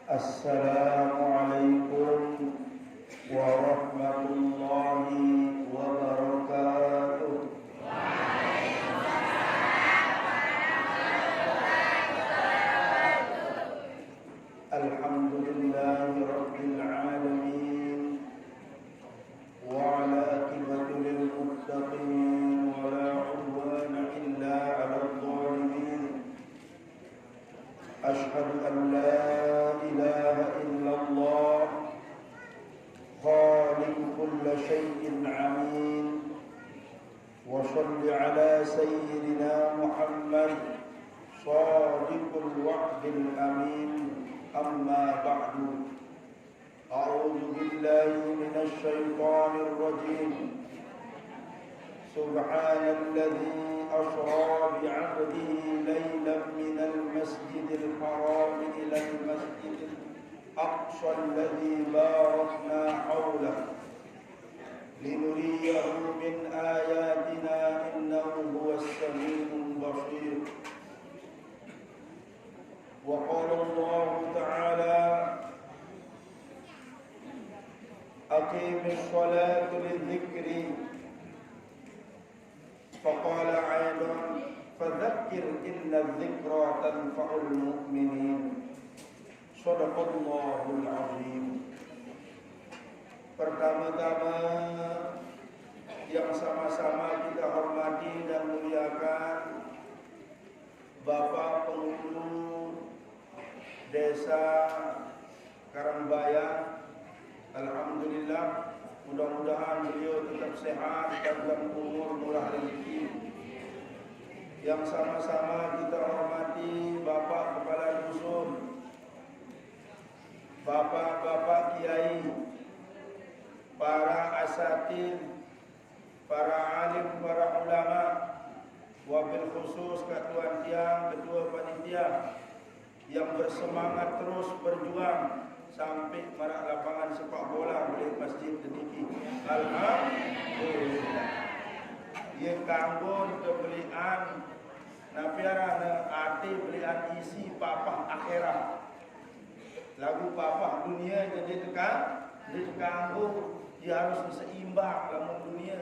Assalamualaikum warahmatullahi wabarakatuh. Alhamdulillahi rabbil alamin wa ala aqibati lil muttaqin wa la udwana illa 'alal zalimin. Ashhadu an la ilaha illallah خالق كل شيء عليم وصل على سيدنا محمد صادق الوعد الأمين أما بعد أعوذ بالله من الشيطان الرجيم سبحان الذي أسرى بعبده ليلا من المسجد الحرام إلى المسجد الأقصى الذي باركنا حوله لنريه من آياتنا إنه هو السميع البصير. وقال الله تعالى أقيم الصلاة للذكر فقال أيضا فذكر إن الذكرى تنفع المؤمنين. Shadaqallahul azim. Pertama-tama yang sama-sama kita hormati dan muliakan Bapak Pengurus Desa Karangbayan. Alhamdulillah, mudah-mudahan beliau tetap sehat, panjang umur, murah rezeki. Yang sama-sama kita hormati Bapak Kepala Dusun, Bapak-bapak kiai, para asatid, para alim, para ulama, wabil khusus ketua tiang, ketua panitia yang bersemangat terus berjuang sampai marak lapangan sepak bola oleh masjid Deniki. Alhamdulillah. Ia kanggun kebelian napiara arti belian isi papah akhirat. Lagu papah dunia jadi kanggu, dia harus seimbang lamun dunia.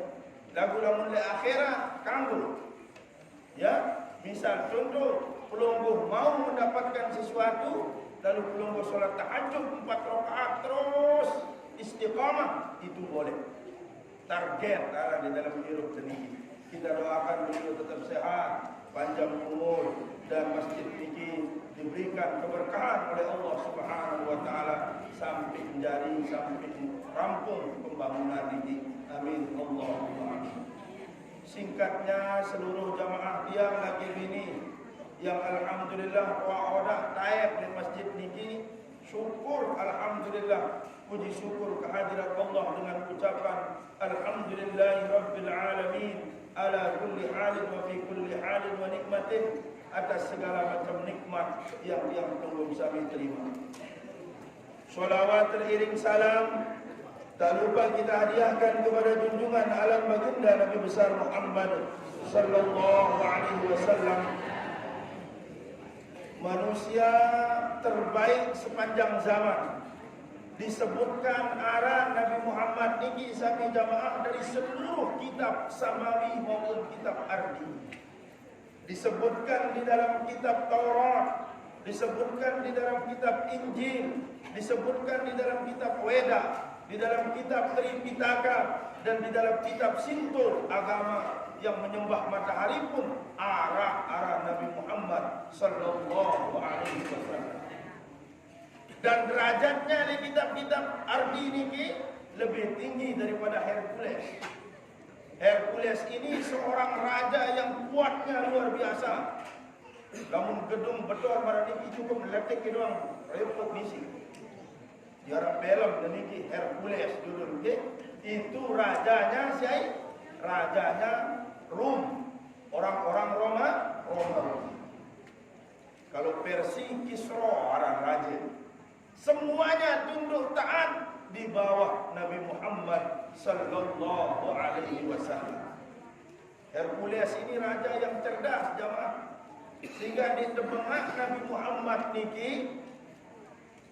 Lagu lamun le akhirat kanggu. Ya, misal contoh pelungguh mau mendapatkan sesuatu, lalu pelungguh sholat tahajud 4 rakaat terus istiqamah, itu boleh. Target ada di dalam hidup ini. Kita doakan beliau tetap sehat, panjang umur, dan masjid ini diberikan keberkahan oleh Allah Subhanahu wa taala sampai rampung pembangunan ini. Amin Allahumma amin. Singkatnya, seluruh jamaah tiang lagi ini yang alhamdulillah wa'odah taib di masjid niki, syukur alhamdulillah, puji syukur kehadirat Allah dengan ucapan alhamdulillahi rabbil alamin ala kulli halin wa fi kulli halin wa nikmatin, atas segala macam nikmat yang tunggu kami terima. Salawat teriring salam tak lupa kita hadiahkan kepada junjungan alam baginda Nabi besar Muhammad sallallahu alaihi wasallam, manusia terbaik sepanjang zaman. Disebutkan arah Nabi Muhammad niki sami jamaah dari seluruh kitab samawi maupun kitab ardi. Disebutkan di dalam kitab Taurat, disebutkan di dalam kitab Injil, disebutkan di dalam kitab Weda, di dalam kitab Tripitaka, dan di dalam kitab Sintur agama yang menyembah matahari pun arah Nabi Muhammad sallallahu alaihi wasallam. Dan derajatnya di kitab-kitab ardi ini lebih tinggi daripada Hercules. Hercules ini seorang raja yang kuatnya luar biasa. Namun gedung bedor pada niki cukup meletik doang, repot misi. Diarah film dan niki Hercules dulu niki, itu rajanya siapa? Rajanya Rum, orang-orang Roma. Kalau Persia Kisra orang raja. Semuanya tunduk taat di bawah Nabi Muhammad sallallahu alaihi wasallam. Hercules ini raja yang cerdas jamaah. Sehingga di tengah Nabi Muhammad niki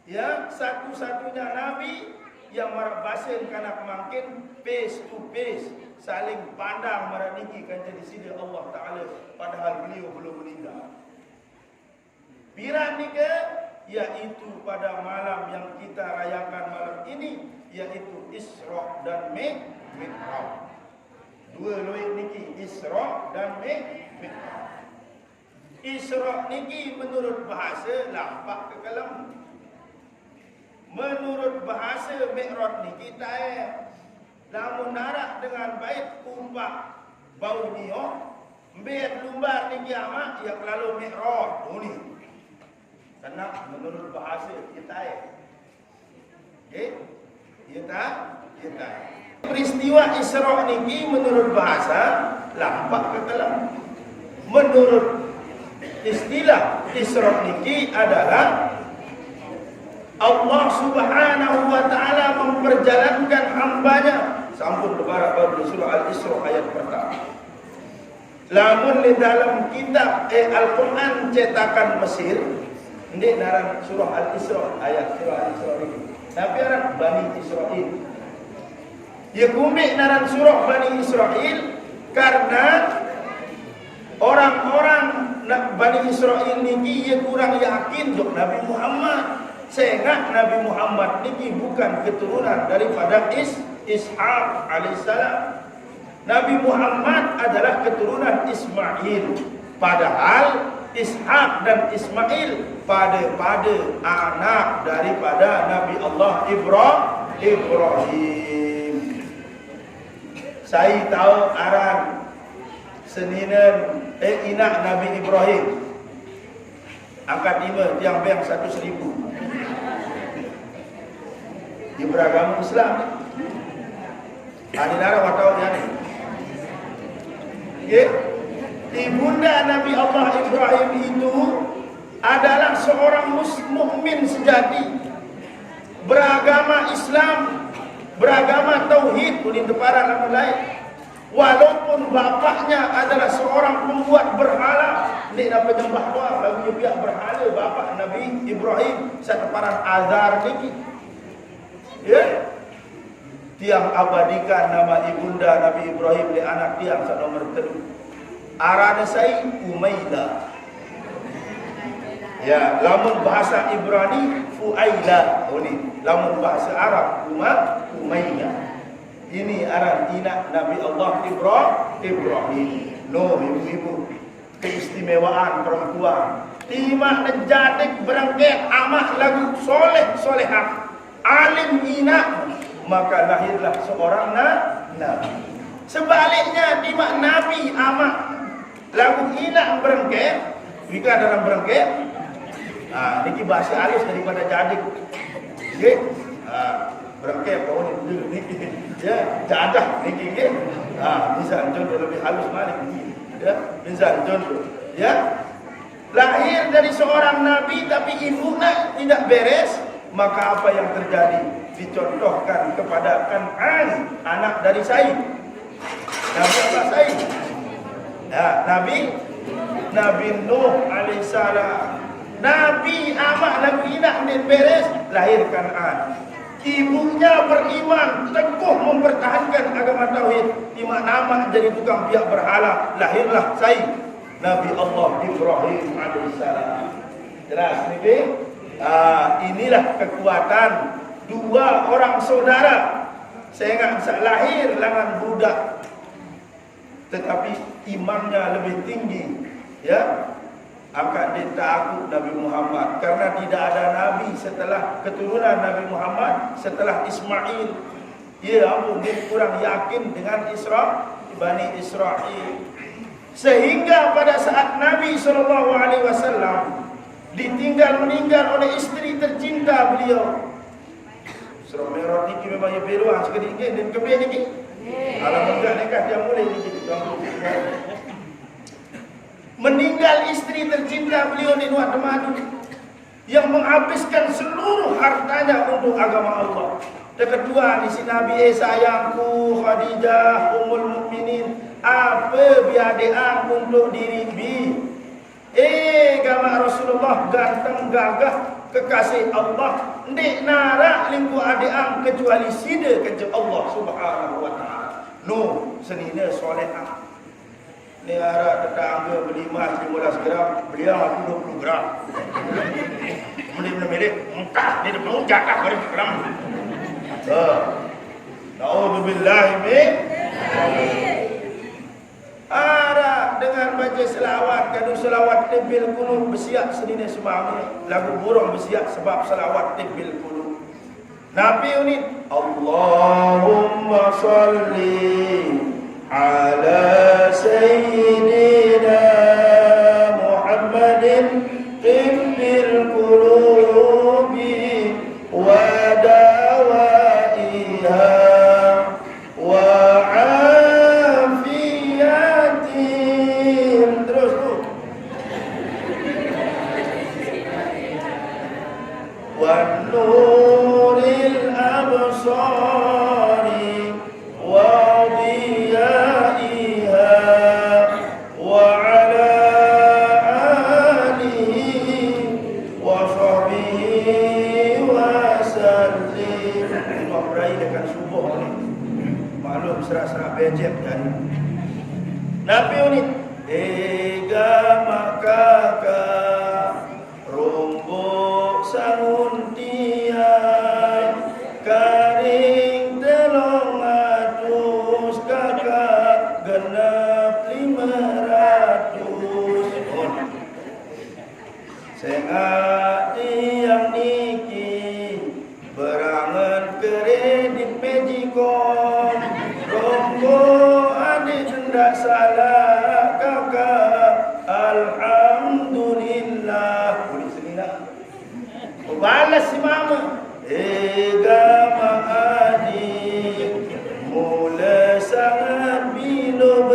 Ya, satu-satunya nabi yang marabasin kana kemangkin face to face, saling pandang maraniki kan jadi sini Allah Taala padahal beliau belum meninggal. Piran nika yaitu pada malam yang kita rayakan malam ini, yaitu Isra dan Mi'raj. Dua loik niki, Isra dan Mi'raj. Isra niki menurut bahasa lampak ke kalam. Menurut bahasa Mi'raj niki tae lamun narak dengan bait kumpak bau nio, mbet lumbar niki amak ya lalu Mi'raj ni. Karena menurut bahasa kita ya. Okey? Kita. Peristiwa Isra niki menurut bahasa lampak ke kalam. Menurut istilah Isra niki adalah Allah Subhanahu wa taala memperjalankan hambanya sampun lebaran baru surah Al-Isra ayat pertama. Lamun di dalam kitab Al-Quran cetakan Mesir, ini dalam surah Al-Isra ayat surah Al-Isra ini. Nabi aran Bani Israel. Ya kumik naran surah Bani Israel karena orang-orang Bani Israel niki ya kurang yakin dok Nabi Muhammad. Sehingga Nabi Muhammad niki bukan keturunan daripada Ishaq alaihissalam. Nabi Muhammad adalah keturunan Ismail. Padahal Ishaq dan Ismail pada anak daripada Nabi Allah Ibrahim. Saya tahu aran seninan inak Nabi Ibrahim. Angkat 5 tiang beng 1,000. Di beragama Islam ni. Adinara watau dia ni. Okay. Ibunda Nabi Allah Ibrahim itu adalah seorang mukmin sejati, beragama Islam, beragama tauhid, kuning tepara nama lain. Walaupun bapaknya adalah seorang pembuat berhala, ni nak penyembah doa, lagu pihak berhala bapak Nabi Ibrahim seteparan azar niki. Ya. Tiang abadikan nama ibunda Nabi Ibrahim di anak tiang nomor 3. Arana saya Umaydah. Ya, lamun bahasa Ibrani Fuailah. Oh ni, lamun bahasa Arab Umaydah. Ini aran inak Nabi Allah Ibrahim. No, ibu-ibu, keistimewaan perempuan. Timak nejadik berangkat amak lagu solehah. Alim inak, maka lahirlah seorang nabi. Sebaliknya timak nabi amak lagu inak berangkat, jika dalam berangkat, niki bahasa halus daripada jadik. Okey. Berangkat bawah ni. Ya, jadah niki ke. Misal contoh lebih halus mana ni. Ya, misal contoh. Ya. Lahir dari seorang nabi tapi ibunya tidak beres, maka apa yang terjadi? Dicontohkan kepada Kan'an, anak dari Said. Nabi apa Said? Ya, Nabi Nuh alaihissalam. Nabi amak lagu inak ni beres, lahir Kan'an. Ibunya beriman, teguh mempertahankan agama tauhid. Imak nama jadi tukang pihak berhala, lahirlah Said, Nabi Allah Ibrahim alaihissalam. Jelas ni? Inilah kekuatan dua orang saudara sehingga lahir langan budak tetapi imannya lebih tinggi, ya. Akan ditakut Nabi Muhammad karena tidak ada nabi setelah keturunan Nabi Muhammad setelah Ismail. Ya ampun, dia kurang yakin dengan Bani Israel. Sehingga pada saat Nabi SAW ditinggal meninggal oleh istri tercinta beliau. Surah Mi'raj ini memang ya beruang sedikit dan kebih ni. Kalau enggak nikah dia mulai ni meninggal istri tercinta beliau ni Nuh Demadu yang menghabiskan seluruh hartanya untuk agama Allah. Dan kedua di sini Nabi sayangku Khadijah Ummul Mukminin apa biadaan untuk diri bi. Agama Rasulullah ganteng gagah kekasih Allah ndik nara lingku adeam kecuali sida kerja Allah Subhanahu wa taala. No, senina solehah. Ni ara tetangga beli emas 15 gram, beli aku 20 gram. Beli entah dia mau jatah beri gram. Na'udzubillahi min ara dengan baca selawat kadu selawat tibil qulub bersiap senina semami lagu burung bersiap sebab selawat tibil qulub. Nabi unit Allahumma shalli ala sayyidina Muhammadin tibil qulubi wa dawaiha ونور الأبصار وضيائها وعلى آله وصحبه وسلم. Imam Rai dengan subuh ni maklum serak-serak becek kan. Nabi unit ega makaka rombok sangun tiang karing telong atus kakak genap 500 sengak tiang niki berangan kredit Magicom rombok adik hendak salah kakak alhamdulillah. Balas si mama ega adik mula sangat bila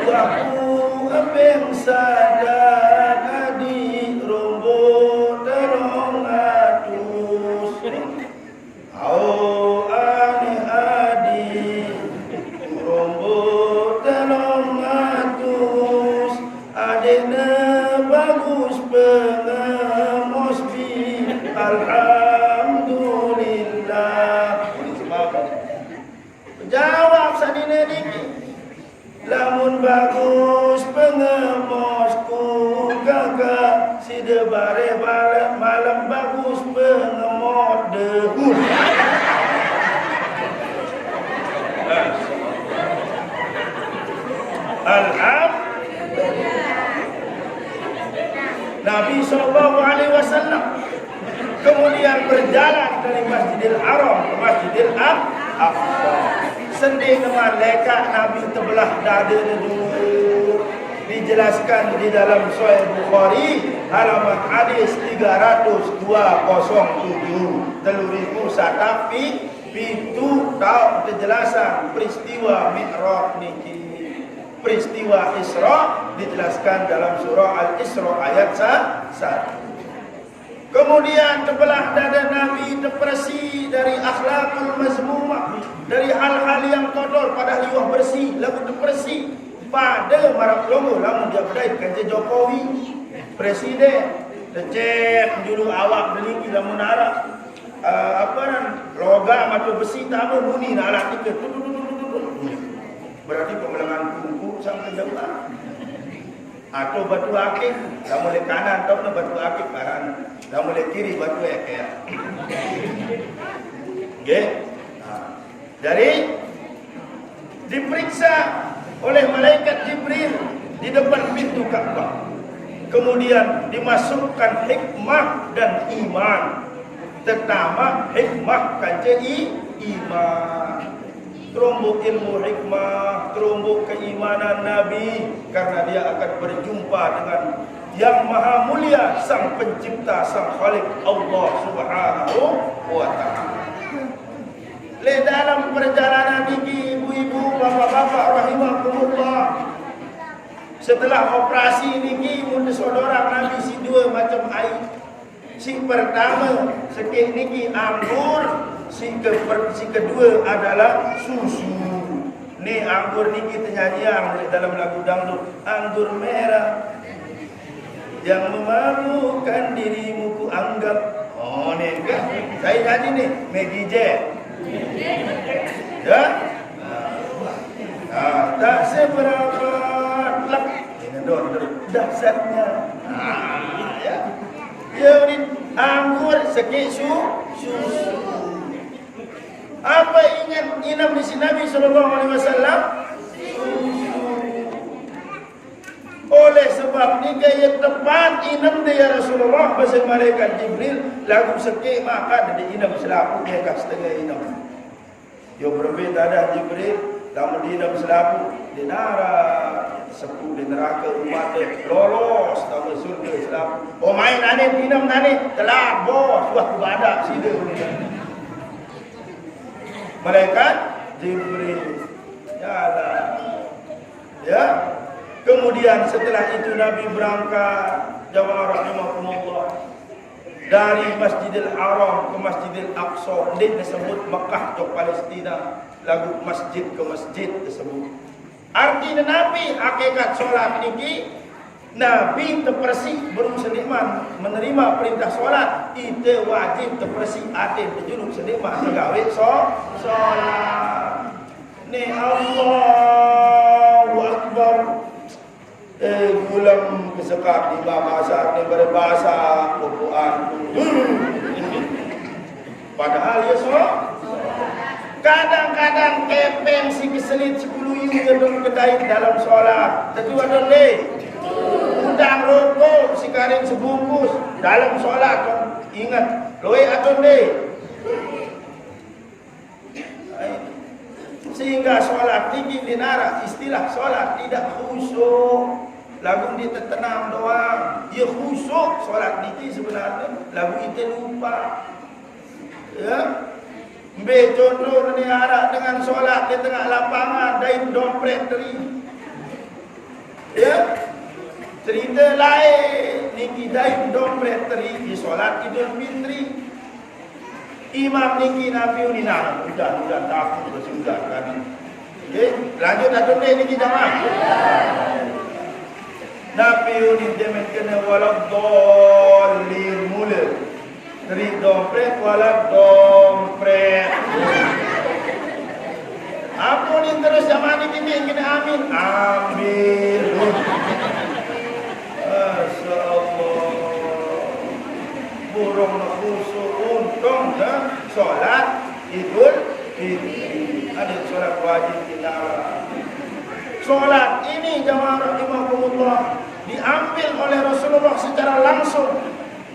waktu abeng sadar adik rombok terong atus au adik rombok terong atus adiknya bagus pengemos alhamdulillah. Jawab sadina niki lamun bagus pengemosku kakak sida bare balik malam bagus pengemot dehu. Nabi SAW kemudian berjalan dari Masjidil Haram ke Masjidil Aqsa. Sendi malaikat Nabi terbelah dada dulu. Dijelaskan di dalam Sahih Bukhari halaman hadis 327 telurimu satapi pintu tahu penjelasan peristiwa Mi'raj niki. Peristiwa Isra dijelaskan dalam surah Al-Isra ayat 1. Kemudian terbelah dada Nabi depresi dari akhlakul mazmumah, dari hal-hal yang kotor padahal liwah bersih, lagu depresi pada marak logo lamun dia berdaya kerja Jokowi presiden lecet dulu awak deliki lamun arah logam atau besi tamu bunyi nak alat tiket berarti pemelangan kuku sampai jauh atau batu akik dah mulai kanan atau batu akik kanan dah mulai kiri batu ekor jadi diperiksa oleh malaikat Jibril di depan pintu Ka'bah, kemudian dimasukkan hikmah dan iman, terutama hikmah kanjai iman, terombok ilmu hikmah, terombok keimanan Nabi, karena dia akan berjumpa dengan yang maha mulia, sang pencipta, sang khalik Allah Subhanahu wa ta'ala. Le dalam perjalanan ini ibu-ibu, bapak-bapak rahimahumullah, setelah operasi ini mun saudara Nabi si dua macam air. Si pertama sikit niki anggur, si kedua adalah susu. Ni anggur niki ternyanyian dalam lagu dangdut, anggur merah yang memalukan dirimu ku anggap. Oh nih kan, saya nyanyi nih, Maggie J. Ya, tak seberapa lak, ini dong dasarnya. Ya, ya ini anggur sekik susu. Apa ingin inam di sini Nabi SAW? Oleh sebab ni gaya tepat inam dia Rasulullah pasal malaikat Jibril lagu sekik maka dia inam selapu dia kat setengah inam. Yo berbeza ada Jibril kamu di inam selapu di neraka sepu di neraka umat dia lolos tahu surga selapu. Oh main ane inam nane telat bos wah badak sida ni. Malaikat Jibril ya. Kemudian setelah itu Nabi berangkat jamaah rahimahumullah dari Masjidil Haram ke Masjidil Aqsa. Ini disebut Mekah ke Palestina, lagu masjid ke masjid disebut. Artinya Nabi hakikat solat niki Nabi terpersi belum seniman menerima perintah solat itu wajib terpersi adil berjuluk seniman gawe solat. Ni Allahu Akbar. Gulam kesekap di bahasa ni berbahasa Quran. Padahal ya kadang-kadang kepeng si keselit 10 yang kedai dalam solat. Tapi ada le. Udang rokok si karing sebungkus dalam solat. Ingat, loe atau le. Sehingga solat tinggi dinara istilah solat tidak khusyuk. Lagu dia tertenang doang. Dia khusyuk solat tinggi sebenarnya. Lagu itu lupa. Ya. Ambil contoh ni harap dengan solat di tengah lapangan daim dompet teri. Ya. Cerita lain niki daim dompet teri di solat Idul Fitri. Imam niki Nabi ni nak mudah takut bersudah kan. Okey, lanjut atau niki jamaah. Nabi ni demen kena walad dallin mula. Dari dompet walad dompet. Apa ni terus jamaah niki kena amin. Amin. Masyaallah. Burung nak khusyuk untung dah solat Idul Fitri. Ada solat wajib kita. Solat ini jamaah rahimahumullah diambil oleh Rasulullah secara langsung.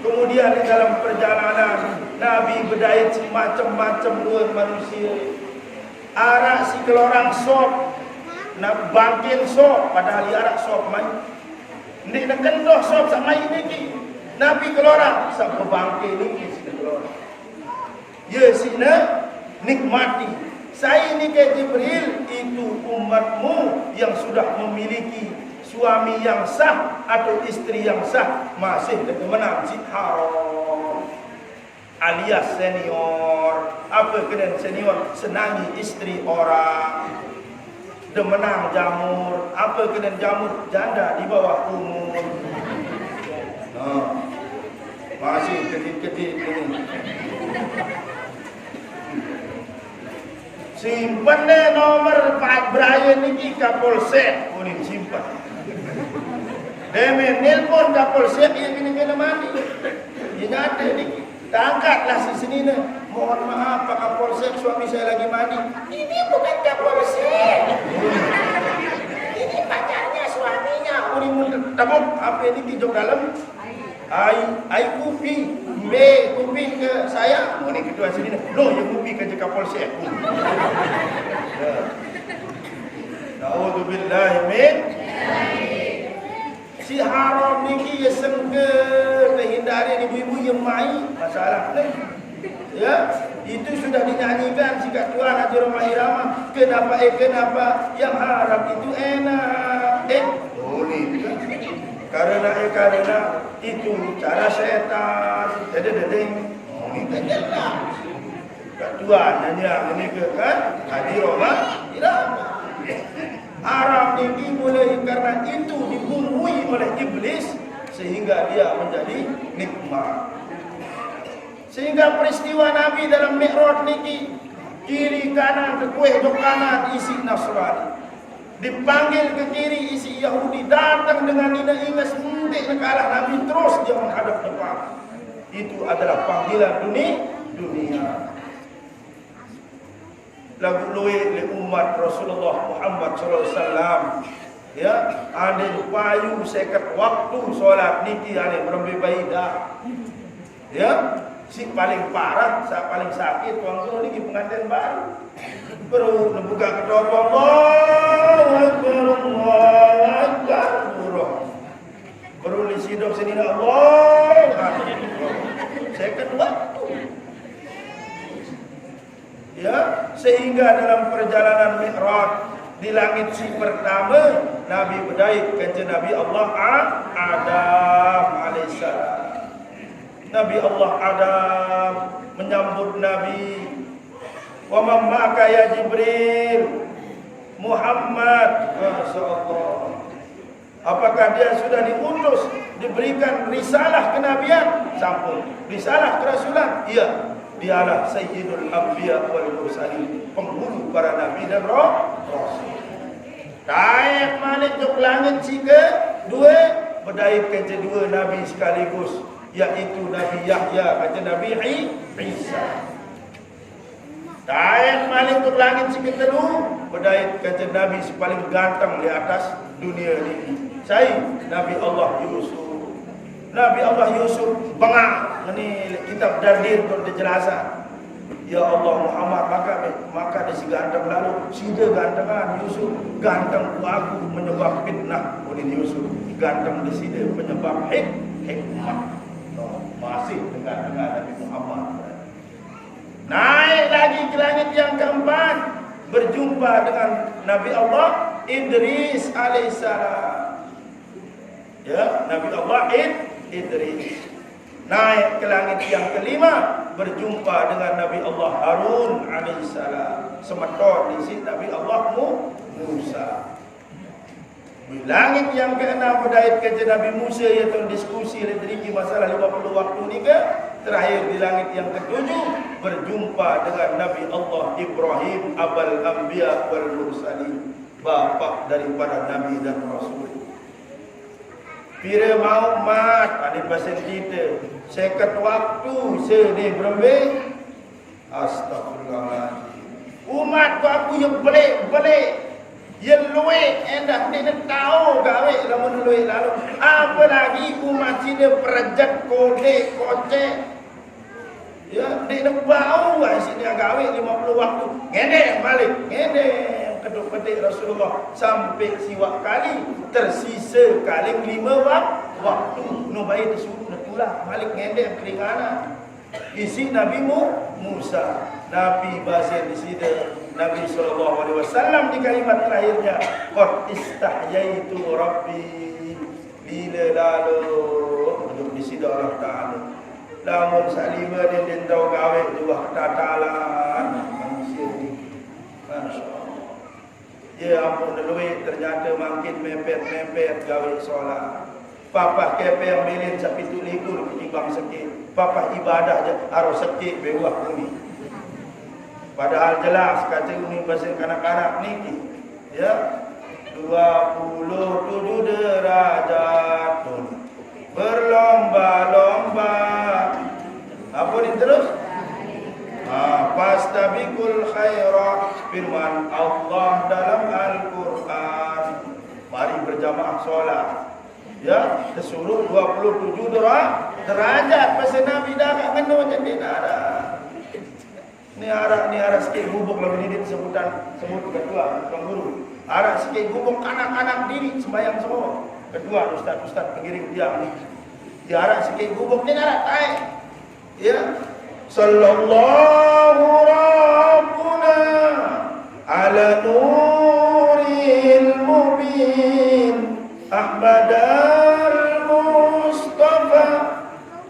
Kemudian di dalam perjalanan Nabi berdait macam-macam luar manusia. Arak si kelorang sop, nak bangkil sop padahal arak sop main. Ndik nak kendoh sop sama ini. Nabi kelorang sampai bangkit ni sini kelorang. Ya sini nikmati. Saya ni ke Jibril itu umatmu yang sudah memiliki suami yang sah atau istri yang sah masih menang haram alias senior. Apa kena senior? Senangi istri orang. Demenang jamur. Apa kena jamur? Janda di bawah umur. Masih ketik-ketik ini. Simpan deh nomor Pak Brian ni Kapolsek. Oh ni simpan. Demen nelpon Kapolsek yang kena mandi. Dia ada ni. Angkatlah si sini ni. Mohon maaf Pak Kapolsek, suami saya lagi mandi. Ini bukan Kapolsek. Ini pacarnya, suaminya. Oh ni tabuk apa ini di dalam? Ai kopi, be kopi ke saya. Oh ni kedua sini. Loh, yang kopi ke Kapolsek. Nauzubillahi min. Si haram ni ya sengke terhindari ibu-ibu yang main masalah ni. Ya, itu sudah dinyanyikan sikat Tuhan Haji Roma Irama. Kenapa yang haram itu enak? Boleh. Karena itu cara setan. Dedeng. Ini kejelas. Tuhan hanya ini ke kan Haji Roma Irama. Haram ini mulai karena itu dibumbui oleh iblis sehingga dia menjadi nikmat. Sehingga peristiwa Nabi dalam Mi'raj niki kiri kanan ke kueh dok kanan isi Nasrani, dipanggil ke kiri isi Yahudi, datang dengan nina ingas mundik kalah Nabi terus dia menghadap depan. Itu adalah panggilan dunia. Lagu luwe le umat Rasulullah Muhammad sallallahu alaihi wasallam. Ya, ada payu seket waktu solat niki ada berembe baidah. Ya, si paling parah, paling sakit tuang guru niki pengantin baru. Baru membuka kedua Allahu Akbar. Baru disidok sini Allah. Seket waktu. Ya, sehingga dalam perjalanan Mi'raj di langit si pertama Nabi berdaik kanjeng Nabi Allah Adam alaihissalam. Nabi Allah Adam menyambut Nabi, wa maka ya Jibril Muhammad, masyaallah. Apakah dia sudah diutus, diberikan risalah kenabian? Sampun. Risalah kerasulan? Iya. Dialah Sayyidul Anbiya wal Mursalin, penghulu para nabi dan rasul. Taik malik ke langit jika dua berdaik ke dua nabi sekaligus, yaitu Nabi Yahya dan Nabi Isa. Taik malik ke langit jika kedua berdaik ke nabi paling ganteng di atas dunia ini, saya Nabi Allah Yusuf. Nabi Allah Yusuf bengak ini kitab Dardir untuk dijelasan. Ya Allah Muhammad maka dia si ganteng lalu sida gantengan Yusuf ganteng ku aku menyebab fitnah oleh Yusuf ganteng di sida penyebab hikmah. Masih dengan Nabi Muhammad. Naik lagi ke langit yang keempat, berjumpa dengan Nabi Allah Idris alaihissalam. Ya, Nabi Allah Idris. Naik ke langit yang kelima, berjumpa dengan Nabi Allah Harun alaihissalam. Semeton di sini Nabi Allah Musa. Di langit yang keenam berdait ke Nabi Musa, iaitu diskusi literiki masalah 50 waktu ni ke. Terakhir di langit yang ketujuh, berjumpa dengan Nabi Allah Ibrahim abal anbiya wal mursalin, bapa daripada nabi dan rasul. Pira mau mat ada pasal kita seket waktu sedih berembe. Astagfirullahaladzim. Umat aku yang belik yang luwe endah dia tahu gawe lamun luwe lalu apa lagi umat sini perejat kode koce ya dia bau sini gawe 50 waktu ngene balik ngene keduk petik Rasulullah sampai siwak kali tersisa kali 5 waktu no baik disuruh natulah balik ngene keringana isi Nabi Musa Nabi Basir di sini Nabi SAW di kalimat terakhirnya qad istahyaitu rabbi bila lalu untuk di sini Allah Ta'ala lamun salima dia tahu gawe juga ketatalan manusia ni masya-Allah ya ampun deluit ternyata makin mepet gawe solat papa kepe yang melin sapi tu likur ketimbang sikit papa ibadah je harus sikit bewah bumi. Padahal jelas kata uni bahasa kanak-kanak ni ya 27 derajat berlomba-lomba apa ni terus fastabiqul khairat firman Allah dalam Al-Quran mari berjamaah solat ya disuruh 27 derajat pasal Nabi dah kat kena macam ni ada ni arah sikit gubuk lalu ini sebutan sebut kedua tuan guru arah sikit gubuk kanak-kanak diri sembahyang semua kedua ustaz pengiring diam ni di arah sikit gubuk ni arah taik ya sallallahu rabbuna ala nuril mubin ahmadal mustafa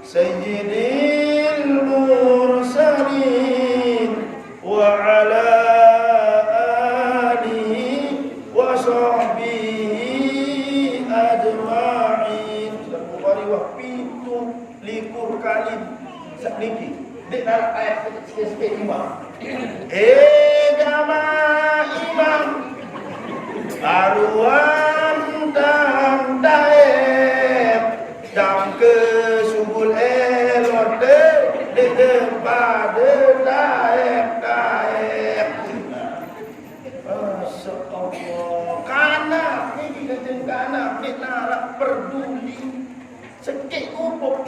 sayyidil mursalin wa ala alihi wa sahbihi ajma'in. ayat sikit-sikit imam. Jamaah imam Aruan dan daep jam ke subul elote di depan daep. Masya Allah. Kanak ni kata kanak kita nak peduli sikit upuk.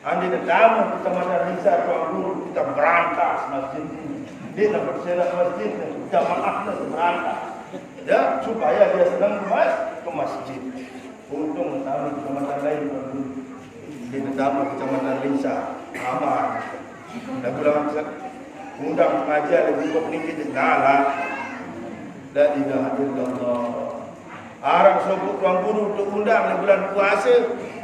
Andi pertama kita mana risau tuan guru kita berantas masjid ini. Dia nak berserak masjid ni, jamaah nak berantas. Ya, supaya dia senang ke masjid. Untung kami kecamatan lain tuan guru. Dia pertama kecamatan Lisa, aman. Dan pulang undang pengajian lebih berpenikit dalam. La ilaha illallah. Arang sebut tuan guru untuk undang di bulan puasa.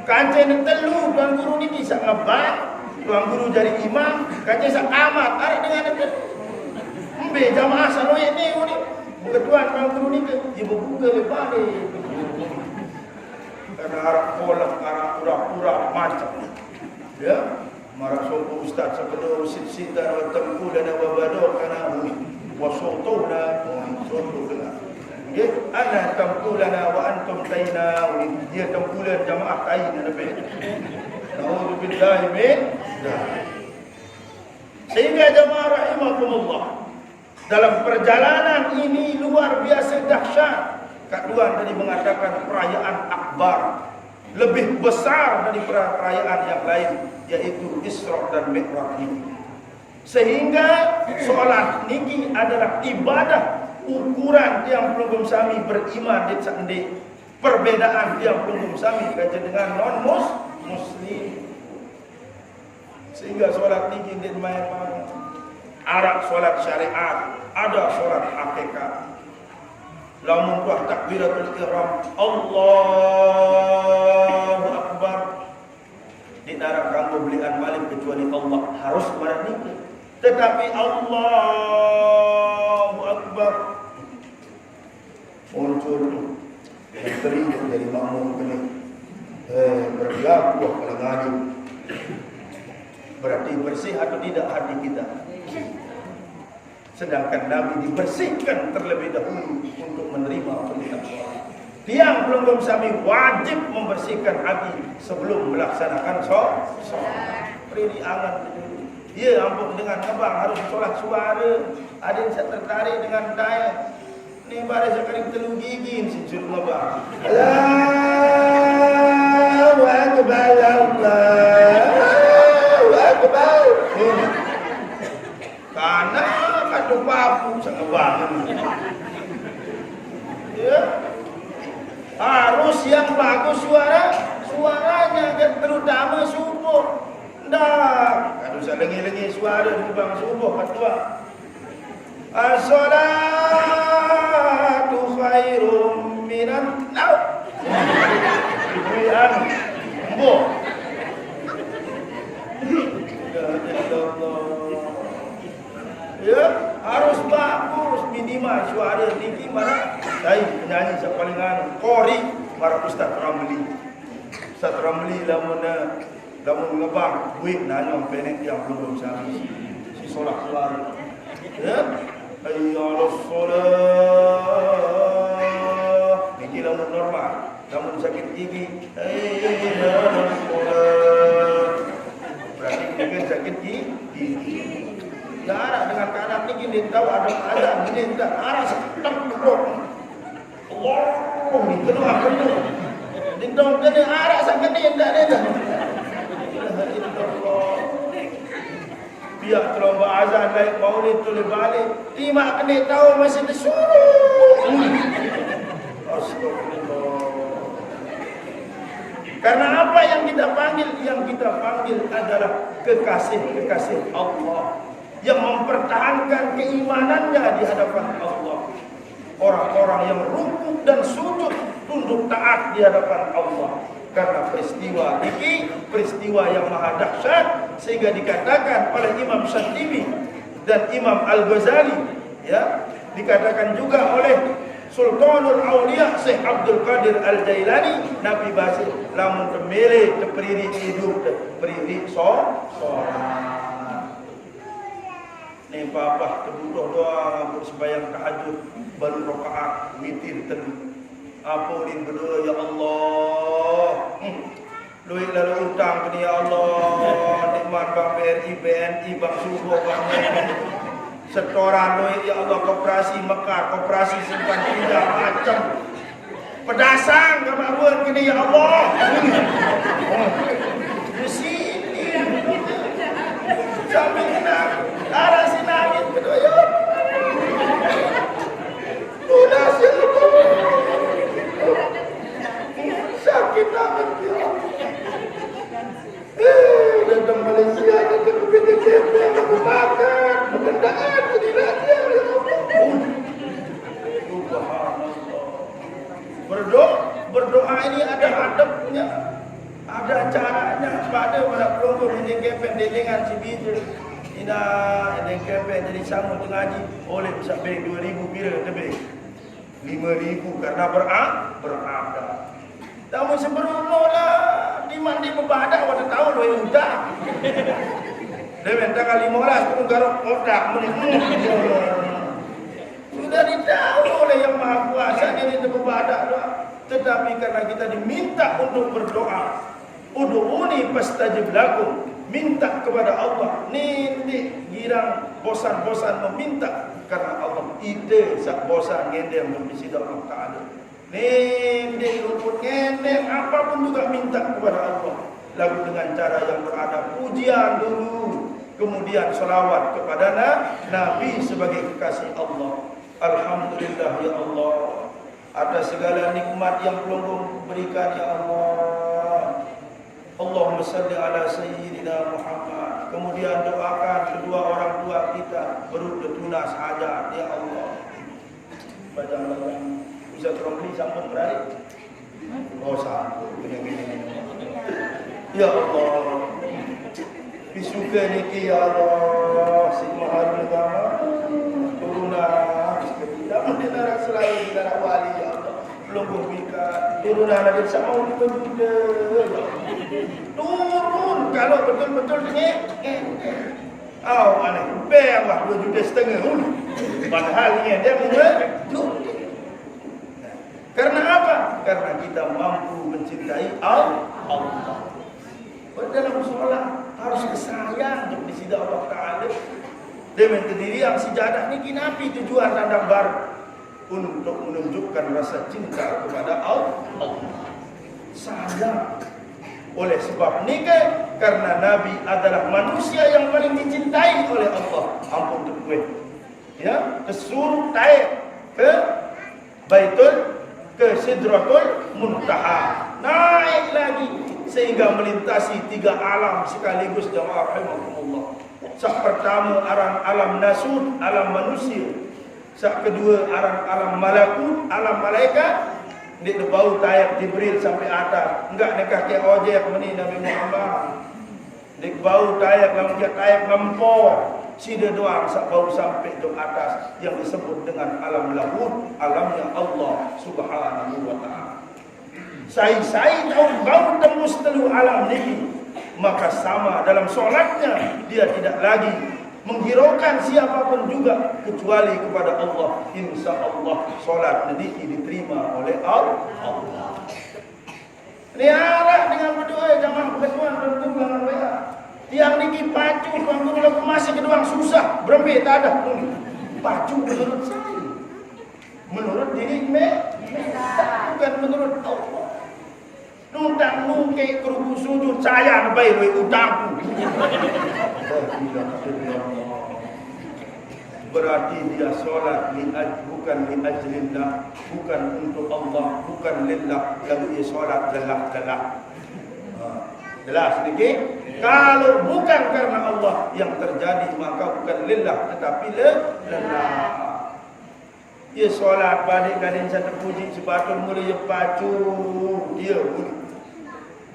Kancing yang telu tuan guru ni bisa ngebat. Tuan guru jadi imam, kancing sak amat. Tarik dengan itu. Ambil jamaah sanoyek ni. Ketuan tuan guru ni ke? Dia berbuka lebar ni. Karena arah kolak, arah pura-pura macam. Ya. Marah sopo ustaz sebelum sit-sitan wa tamkulan wa bador kana wasotuna sopo kena. Ya, ana tamkulana wa antum taina. Dia tamkulan jamaah tain nabi. Nauzubillahi min. Sehingga jamaah rahimakumullah, dalam perjalanan ini luar biasa dahsyat. Kak Duan tadi mengatakan perayaan akbar, lebih besar dari perayaan yang lain, yaitu Isra dan Mi'raj ini. Sehingga solat niki adalah ibadah ukuran yang pelunggung sami beriman di sandi. Perbedaan yang pelunggung sami kaca dengan non-muslim. Sehingga solat niki di mana ada solat syariat, ada solat hakikat. Lamun tuah takbiratul ihram, Allahu Akbar. Di darat kanggo belian malik kecuali Allah harus pada niki. Tetapi Allahu Akbar muncul menteri dari makmum ini. Berlaku kalau ngaji. Berarti bersih atau tidak hati kita. Sedangkan Nabi dibersihkan terlebih dahulu untuk menerima perintah sholat. Tiang pelunggung sami wajib membersihkan hati sebelum melaksanakan sholat. Beri angan dulu. Ya ampun dengan abang harus sholat suara. Ada yang saya tertarik dengan daya. Ni baris sekali telu gigi si suruh abang. Allahu Akbar, Allahu Akbar. Karena kadu papu sangat bangun. Ya. Harus yang bagus suaranya dan terutama subuh. Ndak, kadu salengi-lengi suara di bang subuh ketua. As-salatu khairum minan naum. Ibu Mbo. Ya, harus bagus minimal suara tinggi mana? Saya penyanyi yang paling qori para Ustaz Ramli. Ustaz Ramli lamun ngebang buik nanya penek yang belum sami. Si solat suara. Ya. Ayyalus solat. Ini lamun normal. Lamun sakit gigi. Ayyalus solat. Berarti mungkin sakit gigi. Darah dengan keadaan ini dia tahu ada azan ini tak arah sedang duduk. Allah, ni kedua. Dindong kena arah sangat ni tak ada. Biar terlomba azan naik maulid tulis balik. Lima kena tahu masih disuruh. Astagfirullah. Karena apa yang kita panggil? Yang kita panggil adalah kekasih-kekasih Allah yang mempertahankan keimanannya di hadapan Allah. Orang-orang yang rukuk dan sujud tunduk taat di hadapan Allah. Karena peristiwa ini peristiwa yang maha dahsyat sehingga dikatakan oleh Imam Syatibi dan Imam Al-Ghazali, ya, dikatakan juga oleh Sultanul Auliya Syekh Abdul Qadir Al-Jailani, Nabi Basir lamun temele teperiri hidup teperiri sholat. papa terbutuh doa untuk sembahyang tahajud baru rakaat witir telu. Apa ulin berdoa, ya Allah. Duit lalu utang ke ya Allah. Nikmat Bank BRI, BNI, Bank Subuh, Bank setoran duit ya Allah, koperasi Mekar, koperasi simpan pinjam macam. Pedasang kamu buat kini ya Allah. Di sini. Sambil kenal arah sinangit berdoa. Udah siapa? Sakit amat dia. Datang Malaysia ada ke PTKP aku makan pengendaan setidaknya. Berdoa ini ada adabnya, ada caranya. Pada pelonggo PTKP dengan si bijil. Ina PTKP jadi sama mengaji oleh sampai 2,000 bila lebih 5,000 karena berada. Namun sebelum lah di mandi membadak pada tahun lo yang udah. Demen tanggal 15 pun garuk otak sudah ditahu oleh yang Maha Kuasa ini membadak doa. Tetapi karena kita diminta untuk berdoa, ud'uni fastajib lakum, minta kepada Allah. Ninti girang bosan-bosan meminta karena Allah ide sak bosan ngendeng membisi Allah Taala. Ninti luput ngendeng apapun juga minta kepada Allah. Lalu dengan cara yang beradab, pujian dulu, kemudian selawat kepada Nabi sebagai kekasih Allah. Alhamdulillah ya Allah atas segala nikmat yang pelonggo berikan ya Allah. Allahumma salli ala sayyidina Muhammad. Kemudian doakan kedua orang tua kita bertunas hajat ya Allah. Baca Allah. Bisa terobli sambung beradik. Oh sambung. Ya Allah. Bisuka niki ya Allah. Si mahal agama. Turunah. Namun di neraka selalu di neraka wali ya Allah. Belum bermika. Turunah Nabi sama untuk Buddha. Turun kalau betul-betul ini. Aneh. Bayang lah 2,5 juta. Padahal ini dia mengejuk. Karena apa? Karena kita mampu mencintai Allah. Dalam sholat harus kesayang untuk di sisi Allah Taala. Dengan kedirian sejadah ini kinapi tujuan tanda baru untuk menunjukkan rasa cinta kepada Allah. Sayang. Oleh sebab nikah karena Nabi adalah manusia yang paling dicintai oleh Allah. Ampun terkuih. Ya, kesuruh taib ke Baitul ke Sidratul Muntaha. Naik lagi sehingga melintasi 3 alam sekaligus jamaah rahimahumullah. Sak pertama alam nasud, alam manusia. Sak kedua alam malakut, alam malaikat. Dia bau tayar Jibril sampai atas. Enggak nak kaki ojek meni Nabi Muhammad. Dia bau tayar lamjak tayar ngempor. Sida doang sak bau sampai ke atas yang disebut dengan alam lahud, alamnya Allah Subhanahu wa taala. Sai tahu bau tembus telu alam ini, maka sama dalam solatnya dia tidak lagi menghiraukan siapapun juga kecuali kepada Allah. Insya Allah solat nanti diterima oleh Allah. Ini arah dengan berdoa jamaah berdoa dengan WA. Yang niki pacu tuan guru lagu masih keduang susah berembe tak ada. Pacu menurut saya. Menurut diri bukan menurut Allah. Nundang nungke keruku sujud saya nabai duit utangku. Berarti dia solat bukan li ajlillah, bukan untuk Allah, bukan lillah. Lalu dia solat lelah. Jelas sedikit. Kalau bukan karena Allah yang terjadi, maka bukan lillah tetapi lelah. Ia solat balik kalian satu puji sepatut mulia pacu dia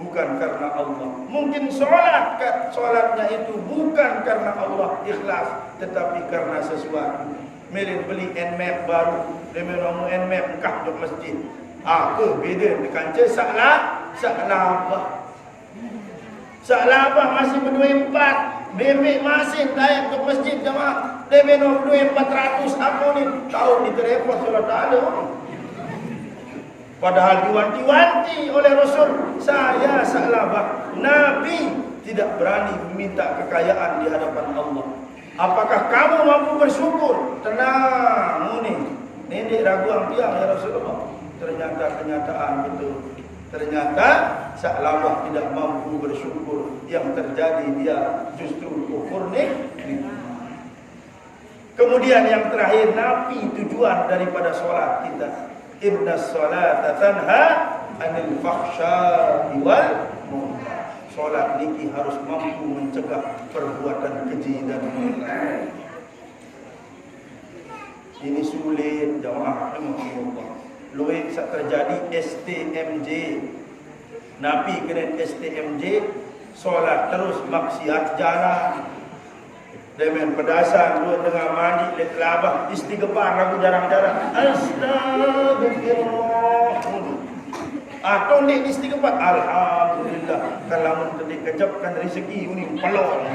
bukan karena Allah. Mungkin solatnya itu bukan karena Allah ikhlas, tetapi karena sesuatu. Melin beli NMAP baru, dia menemu NMAP engkau di masjid. Apa beda dengan saklah apa? Saklah apa masih berdua 4. bebek masin dayak ke masjid jamaah. Debe no duit 400 aku ni tahu di telepon sudah tak ada. Padahal diwanti-wanti oleh Rasul, saya salabah. Nabi tidak berani meminta kekayaan di hadapan Allah. Apakah kamu mampu bersyukur? Tenang ni. Nenek ragu ampiang ya Rasulullah. Ternyata kenyataan betul. Ternyata Sa'labah tidak mampu bersyukur. Yang terjadi dia justru kufur nikmat. Kemudian yang terakhir, nafi tujuan daripada solat kita. Inna salata tanha anil fakhsya'i wal munkar. Solat niki harus mampu mencegah perbuatan keji dan munkar. Ini sulit jamaah rahimahullah. Luwih sak terjadi STMJ. Nabi kena STMJ, solat terus maksiat jalan. Dengan pedasan dua tengah mandi lek labah istighfar aku jarang-jarang. Astagfirullah. Atau nek istighfar alhamdulillah. Kalau mun tadi kejapkan rezeki ini pelok.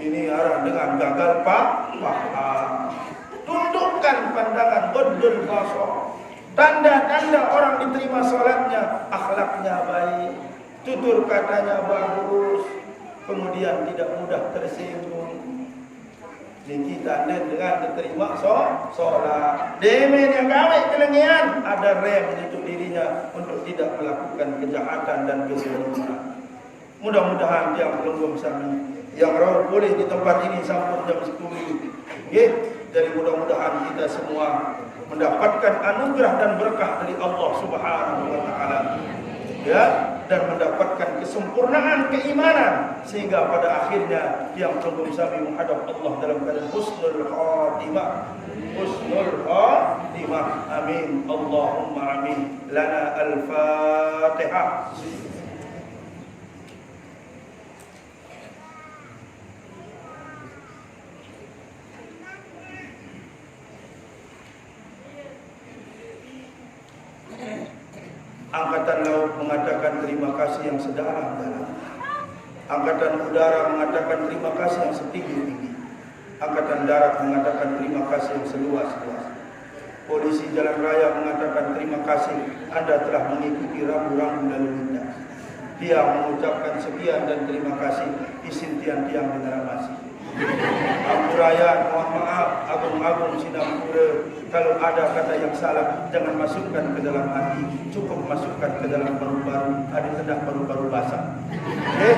Ini arah dengan gagal pak. Tundukkan pandangan godul basar. Tanda-tanda orang diterima salatnya, akhlaknya baik, tutur katanya bagus, kemudian tidak mudah tersinggung. Ini tanda dengan diterima salat. Demen yang gawe kelengian, ada rem untuk dirinya untuk tidak melakukan kejahatan dan kezaliman. Mudah-mudahan yang belum sami yang rawat boleh di tempat ini sampai jam 10. Nggih, jadi mudah-mudahan kita semua mendapatkan anugerah dan berkah dari Allah Subhanahu wa taala. Ya, dan mendapatkan kesempurnaan keimanan sehingga pada akhirnya yang belum sami menghadap Allah dalam keadaan husnul khatimah. Husnul khatimah. Amin. Allahumma amin. Lana al-Fatihah. Angkatan Laut mengatakan terima kasih yang sedalam-dalam. Angkatan Udara mengatakan terima kasih yang setinggi-tinggi. Angkatan Darat mengatakan terima kasih yang seluas-luas. Polisi Jalan Raya mengatakan terima kasih Anda telah mengikuti rambu-rambu lalu lintas. Dia mengucapkan sekian dan terima kasih isin tiang-tiang generasi. Ampurayan, mohon maaf, agung-agung Singapura. Kalau ada kata yang salah, jangan masukkan ke dalam hati. Cukup masukkan ke dalam paru-paru. Ada sedah paru-paru basah. Okay?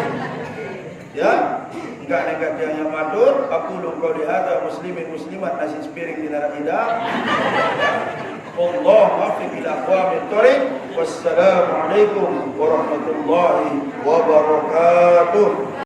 Ya, enggak negatif yang matur. Aku lupa dihada muslimin muslimat nasi sepiring di naraida. Allah maafin ila aqwamit thoriq. Wassalamualaikum warahmatullahi wabarakatuh.